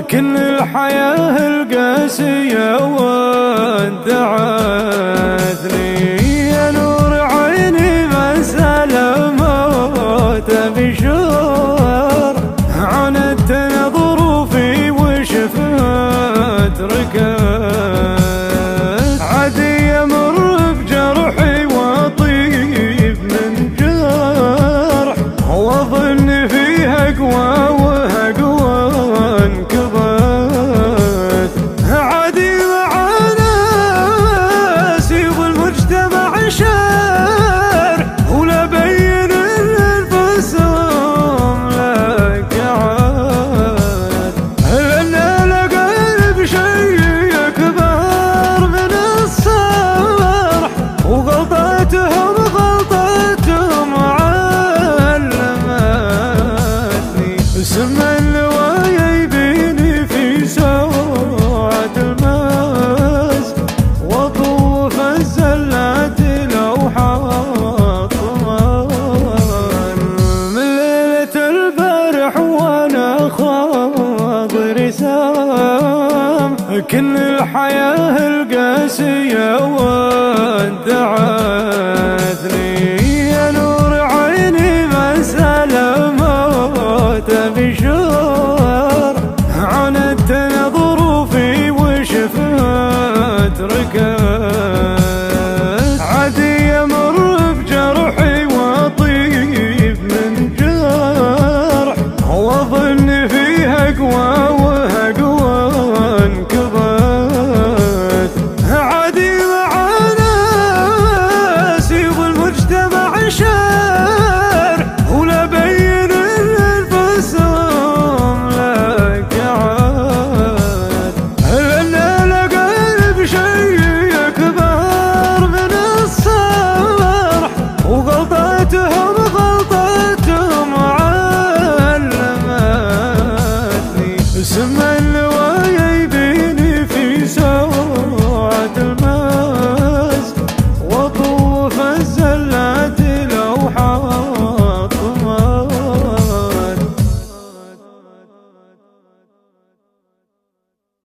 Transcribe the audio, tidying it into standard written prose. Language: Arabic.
كل الحياة القاسية وانت عاذني يا نور عيني ما سلمت بشور عاندت ظروفي وشفت ركات عادي يمر بجرحي واطيب من جرح واظن فيه اقوى سمع النوايا يبيني في ساعة الماس وطوف الزلات لو حاط من ليلة البارح وانا خاطري سام كل الحياة القاسية